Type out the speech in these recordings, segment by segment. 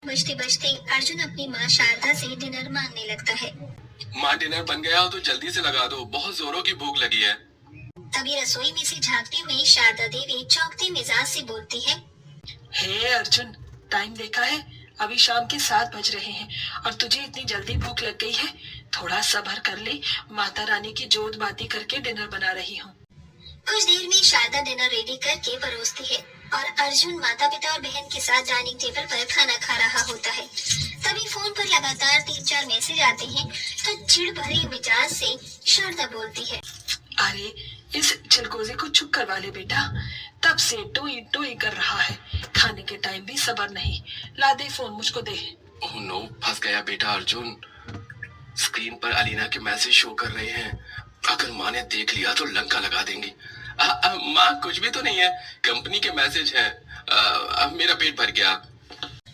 बजते बजते अर्जुन अपनी माँ शारदा से डिनर मांगने लगता है। माँ डिनर बन गया हो तो जल्दी से लगा दो, बहुत जोरों की भूख लगी है। तभी रसोई में से झांकती हुई शारदा देवी चौंकते मिजाज से बोलती है, हे अर्जुन, टाइम देखा है? अभी शाम के 7 बज रहे हैं और तुझे इतनी जल्दी भूख लग गई है। थोड़ा सब्र कर ले, माता रानी की जोत बाती करके डिनर बना रही हूँ। कुछ देर में शारदा डिनर रेडी करके परोसती है और अर्जुन माता पिता और बहन के साथ डाइनिंग टेबल पर खाना खा रहा होता है। तभी फोन पर लगातार 3-4 मैसेज आते हैं तो चिढ़ भरे मिजाज से शारदा बोलती है, अरे इस चिलगोजे को चुप करवा ले बेटा, तब से टोई टोई कर रहा है। खाने के टाइम भी सब्र नहीं। ला दे फोन, मुझको दे। ओह नो, फंस गया बेटा अर्जुन। स्क्रीन पर अलीना के मैसेज शो कर रहे हैं। अगर माँ ने देख लिया तो लंका लगा देंगी। माँ कुछ भी तो नहीं है, कंपनी के मैसेज हैं। अब मेरा पेट भर गया।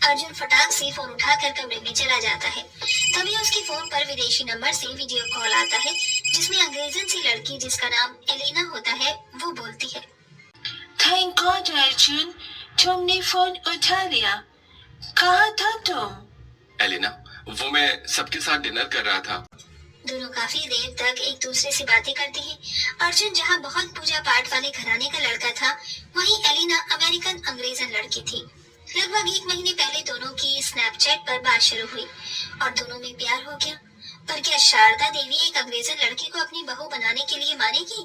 अर्जुन फटाक से फोन उठाकर कमरे में चला जाता है। तभी उसके फोन पर विदेशी नंबर से वीडियो कॉल आता है जिसमें अंग्रेजन सी लड़की जिसका नाम एलिना होता है वो बोलती है, थैंक गॉड अर्जुन, तुमने फोन उठा लिया। कहाँ था तुम? एलिना, वो मैं सबके साथ डिनर कर रहा था। दोनों काफी देर तक एक दूसरे से बातें करते हैं। अर्जुन जहाँ बहुत पूजा पाठ वाले घराने का लड़का था, वहीं एलिना अमेरिकन अंग्रेजन लड़की थी। लगभग 1 महीने पहले दोनों की स्नैपचैट पर बात शुरू हुई और दोनों में प्यार हो गया। पर क्या शारदा देवी एक अंग्रेजन लड़की को अपनी बहू बनाने के लिए मानेगी?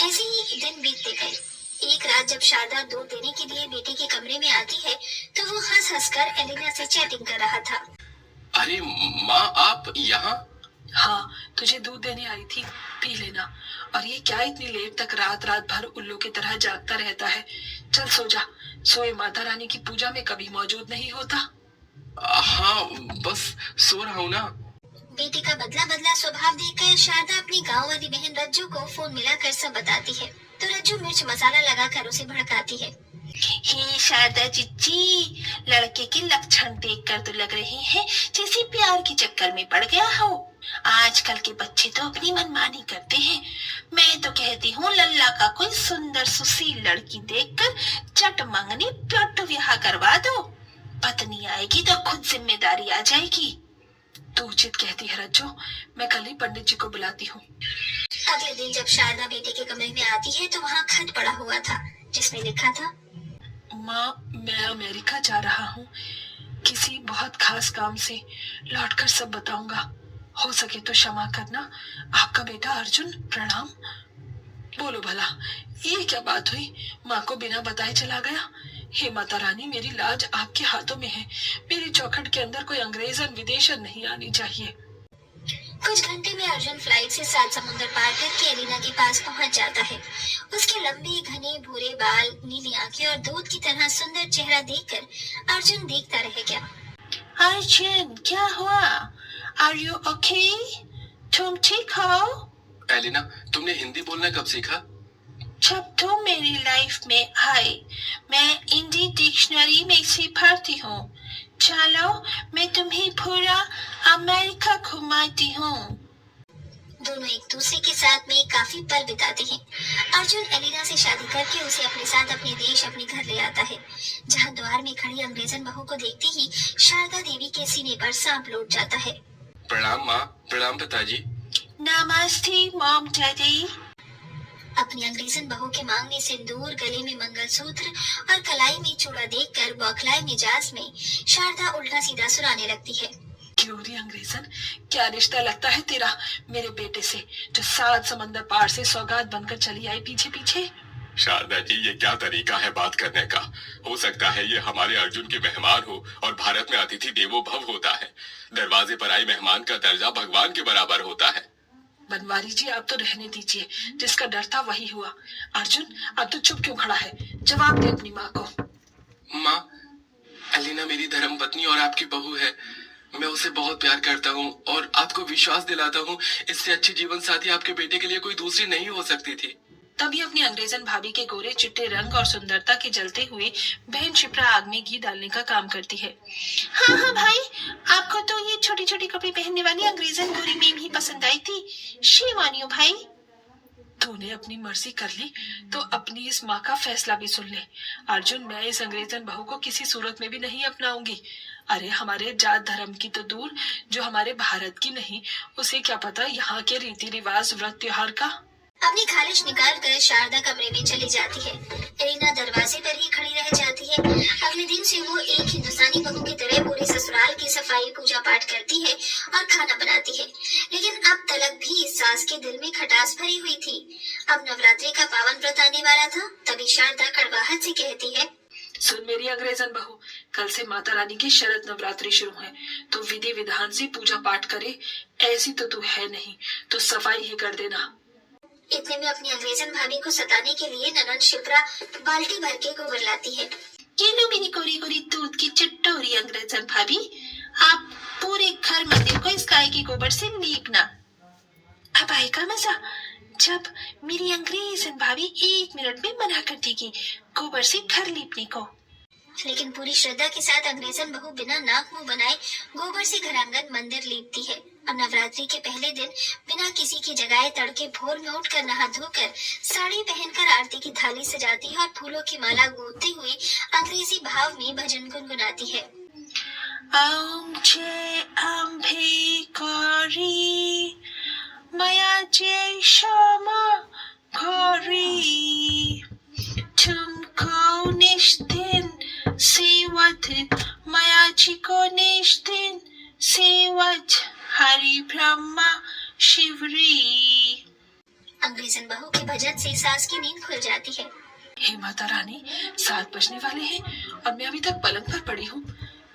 ऐसे ही दिन बीतते गए। एक रात जब शारदा दूध देने के लिए बेटे के कमरे में आती है तो वो हंस हंस कर एलिना से चैटिंग कर रहा था। अरे माँ, आप यहाँ? हाँ, तुझे दूध देने आई थी, पी लेना। और ये क्या इतनी लेट तक रात रात भर उल्लू की तरह जागता रहता है? चल सो जा, सोए माता रानी की पूजा में कभी मौजूद नहीं होता। हाँ, बस सो रहा हूँ ना। बेटे का बदला बदला स्वभाव देखकर शारदा अपनी गांव वाली बहन रज्जू को फोन मिलाकर सब बताती है तो रज्जू मिर्च मसाला लगाकर उसे भड़काती है। हे शारदा जीजी, लड़के के लक्षण देखकर तो लग रहे हैं जैसे प्यार के चक्कर में पड़ गया हो। आजकल के बच्चे तो अपनी मनमानी करते हैं। मैं तो कहती हूँ लल्ला का कोई सुंदर सुशील लड़की देखकर चट मंगनी पट ब्याह करवा दो। पत्नी आएगी तो खुद जिम्मेदारी आ जाएगी। तू उचित कहती है रज्जू, मैं कल ही पंडित जी को बुलाती हूँ। अगले दिन जब शारदा बेटे के कमरे में आती है तो वहाँ खत पड़ा हुआ था जिसमें लिखा था, माँ, मैं अमेरिका जा रहा हूँ, किसी बहुत खास काम से। लौटकर सब बताऊंगा। हो सके तो क्षमा करना। आपका बेटा अर्जुन। प्रणाम। बोलो भला, ये क्या बात हुई? माँ को बिना बताए चला गया। हे माता रानी, मेरी लाज आपके हाथों में है। मेरी चौखट के अंदर कोई अंग्रेजन विदेशन नहीं आनी चाहिए। कुछ घंटे में अर्जुन फ्लाइट से 7 समुंदर पार करके एलिना के पास पहुंच जाता है। उसके लंबे घने भूरे बाल, नीली आंखें और दूध की तरह सुंदर चेहरा देखकर अर्जुन देखता रह गया। अर्जुन, क्या हुआ? Are you okay? तुम ठीक हो? एलिना, तुमने हिंदी बोलना कब सीखा? जब तुम मेरी लाइफ में आए, मैं हिंदी डिक्शनरी में से पढ़ती हूँ। चलो, मैं तुम्हें पूरा अमेरिका घुमाती हूँ। दोनों एक दूसरे के साथ में काफी पल बिताते हैं। अर्जुन एलिना से शादी करके उसे अपने साथ अपने देश, अपने घर ले आता है, जहाँ द्वार में खड़ी अंग्रेजन बहू को देखते ही शारदा देवी के सीने पर सांप लौट जाता है। प्रणाम माँ, प्रणाम पिताजी। नमस्ते मॉम डैडी। अपनी अंग्रेजन बहू के मांग में सिंदूर, गले में मंगलसूत्र और कलाई में चूड़ा देखकर बौखलाए मिजाज में शारदा उल्टा सीधा सुनाने लगती है। क्यूरी अंग्रेजन, क्या रिश्ता लगता है तेरा मेरे बेटे से, जो 7 समंदर पार से सौगात बनकर चली आई पीछे पीछे? शारदा जी, ये क्या तरीका है बात करने का? हो सकता है ये हमारे अर्जुन के मेहमान हो, और भारत में अतिथि देवो भव होता है। दरवाजे पर आए मेहमान का दर्जा भगवान के बराबर होता है। बनवारी जी, आप तो रहने दीजिए, जिसका डर था वही हुआ। अर्जुन, अब तो चुप क्यों खड़ा है? जवाब दे अपनी माँ को। माँ, एलिना मेरी धर्मपत्नी और आपकी बहू है। मैं उसे बहुत प्यार करता हूँ और आपको विश्वास दिलाता हूँ, इससे अच्छी जीवन साथी आपके बेटे के लिए कोई दूसरी नहीं हो सकती थी। तभी अपनी अंग्रेजन भाभी के गोरे चिट्टे रंग और सुंदरता के जलते हुए बहन शिप्रा आग में घी डालने का काम करती है। हाँ हाँ भाई, आपको तो ये छोटी छोटी कपड़े पहनने वाली अंग्रेजन गोरी मेम ही पसंद आई थी। शेम ऑन यू भाई। तूने अपनी मर्जी कर ली तो अपनी इस माँ का फैसला भी सुन ले। अर्जुन, मैं इस अंग्रेजन बहू को किसी सूरत में भी नहीं अपनाऊंगी। अरे हमारे जात धर्म की तो दूर, जो हमारे भारत की नहीं, उसे क्या पता यहाँ के रीति रिवाज व्रत त्योहार का। अपनी खालिश निकाल कर शारदा कमरे में चली जाती है। एलिना दरवाजे पर ही खड़ी रह जाती है। अगले दिन से वो एक हिंदुस्तानी बहू की तरह पूरे ससुराल की सफाई, पूजा पाठ करती है और खाना बनाती है। लेकिन अब तलक भी सास के दिल में खटास भरी हुई थी। अब नवरात्रि का पावन व्रत आने वाला था, तभी शारदा कड़वाहट से कहती है, सुन मेरी अंग्रेजन बहू, कल से माता रानी की शरद नवरात्रि शुरू है, तो विधि विधान से पूजा पाठ करे। ऐसी तो तू है नहीं, तो सफाई ही कर देना। इतने में अपनी अंग्रेजन भाभी को सताने के लिए ननद शिप्रा बाल्टी भर के गोबर लाती है। ये लो मेरी कोरी कोरी दूध की चट्टोरी अंग्रेजन भाभी, आप पूरे घर मंदिर को इस गाय के गोबर से लीपना। अब आएगा मजा, जब मेरी अंग्रेजन भाभी 1 मिनट में मना कर देगी गोबर से घर लीपने को। लेकिन पूरी श्रद्धा के साथ अंग्रेजन बहू बिना नाक मुंह बनाए गोबर से घरांगन मंदिर लीपती है। अब नवरात्रि के पहले दिन बिना किसी की जगाए तड़के भोर में उठकर नहा धोकर साड़ी पहनकर आरती की थाली सजाती है और फूलों की माला गूंथती हुई अंग्रेजी भाव में भजन गुनगुनाती है। ओम जय अम्बे गौरी, माया जय श्यामा गौरी, तुमको निष्ठिन सेवत, माया जी को निष्ठिन सेवत, हरि ब्रह्मा शिवरी। अंग्रेजन बहू के भजन से सास की नींद खुल जाती है। हे माता रानी, 7 बजने वाले हैं और मैं अभी तक पलंग पर पड़ी हूँ।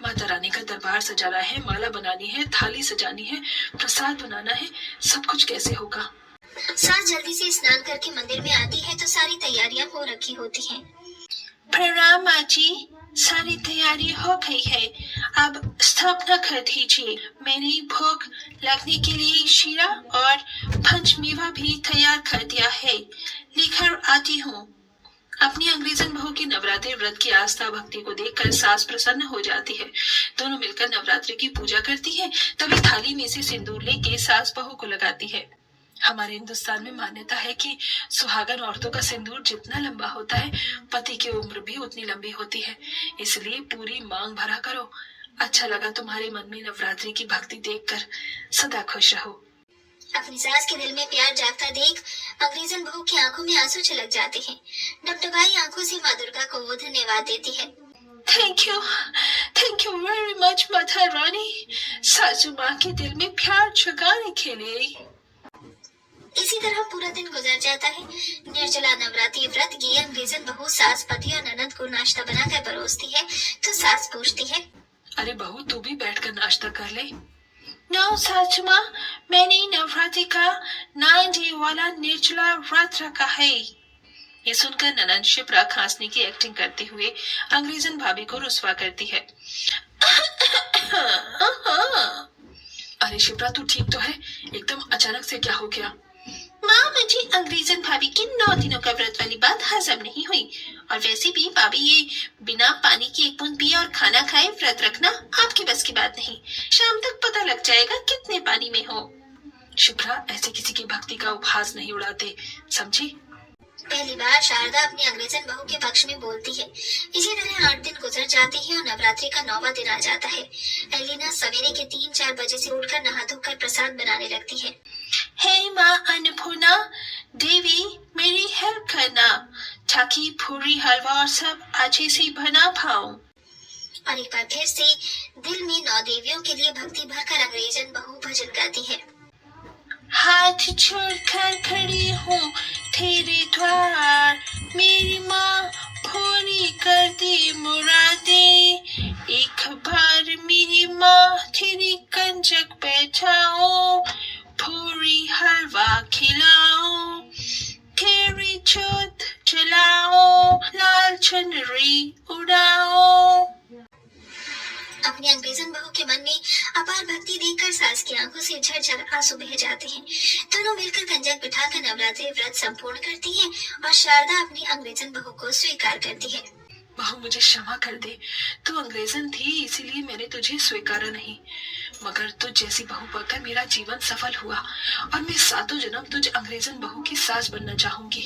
माता रानी का दरबार सजाना है, माला बनानी है, थाली सजानी है, प्रसाद बनाना है, सब कुछ कैसे होगा। सास जल्दी से स्नान करके मंदिर में आती है तो सारी तैयारियां हो रखी होती हैं। प्रणाम माँ जी, सारी तैयारी हो गई है, अब स्थापना कर दीजिए। मैंने भोग लगने के लिए शीरा और पंचमेवा भी तैयार कर दिया है, लेकर आती हूँ। अपनी अंग्रेजन बहू की नवरात्रि व्रत की आस्था भक्ति को देखकर सास प्रसन्न हो जाती है। दोनों मिलकर नवरात्रि की पूजा करती है। तभी थाली में से सिंदूर लेके सास बहू को लगाती है। हमारे हिंदुस्तान में मान्यता है कि सुहागन औरतों का सिंदूर जितना लंबा होता है, पति की उम्र भी उतनी लंबी होती है। इसलिए पूरी मांग भरा करो। अच्छा लगा तुम्हारे मन में नवरात्रि की भक्ति देखकर, सदा खुश रहो। अपनी सास के दिल में प्यार जागता देख अंग्रेजन बहू की आंखों में आंसू छलक जाते हैं। डबडबाई आंखों से माँ दुर्गा को वो धन्यवाद देती है। Thank you very much Mata Rani, सासू माँ के दिल में प्यार जगाने के लिए। इसी तरह पूरा दिन गुजर जाता है। निर्जला नवरात्रि व्रत की अंग्रेजन बहू सास, पति और ननद को नाश्ता बनाकर परोसती है तो सास पूछती है, अरे बहू, तू भी बैठकर नाश्ता कर ले। नो सासू माँ, मैंने नवरात्रि का 9 डे वाला निर्जला व्रत रखा है। ये सुनकर ननद शिप्रा खांसने की एक्टिंग करते हुए अंग्रेजन भाभी को रुस्वा करती है। अरे शिप्रा, तू ठीक तो है? एकदम अचानक से क्या हो गया? माँ, मुझे अंग्रेजन भाभी की 9 दिनों का व्रत वाली बात हजम नहीं हुई। और वैसे भी भाभी, ये बिना पानी की 1 बूंद पिए और खाना खाए व्रत रखना आपकी बस की बात नहीं। शाम तक पता लग जाएगा कितने पानी में हो। शिप्रा, ऐसे किसी की भक्ति का उपहास नहीं उड़ाते, समझी? पहली बार शारदा अपनी अंग्रेजन बहू के पक्ष में बोलती है। इसी तरह 8 दिन गुजर जाते हैं और नवरात्रि का 9वां दिन आ जाता है। एलिना सवेरे के 3-4 बजे से उठकर नहा धोकर प्रसाद बनाने लगती है। हे माँ अन्नपूर्णा देवी, मेरी हेल्प करना ताकि पूरी हलवा और सब अच्छे से बना पाऊं। और एक बार फिर से दिल में 9 देवियों के लिए भक्ति भरकर अंग्रेजन बहू भजन गाती है। हाथ जोड़कर खड़ी हूँ तेरे द्वार, मेरी माँ पूरी कर दे मुरादे। एक बार मेरी माँ तेरी कंजक बैठाओ, पूरी हलवा खिलाओ, तेरी जोत जलाओ, लाल चुनरी उड़ाओ। अपनी अंग्रेजन बहू के मन में अपार भक्ति देखकर सास की आंखों से झरझर आंसू बह जाते हैं। दोनों मिलकर कंजक बिठाकर नवरात्रि व्रत संपूर्ण करती हैं और शारदा अपनी अंग्रेजन बहू को स्वीकार करती है। बहू, मुझे क्षमा कर दे। तू अंग्रेजन थी, इसीलिए मैंने तुझे स्वीकारा नहीं। मगर तुझ जैसी बहू पाकर मेरा जीवन सफल हुआ और मैं सातों जन्म तुझ अंग्रेजन बहू की सास बनना चाहूंगी।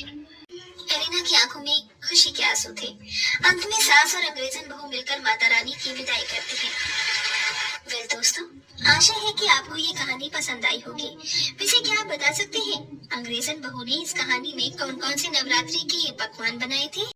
एलिना की आंखों में खुशी के आंसू थे। अंत में सास और अंग्रेजन बहू मिलकर माता रानी की विदाई करती है। वेल दोस्तों, आशा है कि आपको ये कहानी पसंद आई होगी। वैसे क्या आप बता सकते हैं अंग्रेजन बहू ने इस कहानी में कौन कौन से नवरात्रि के पकवान बनाए थे?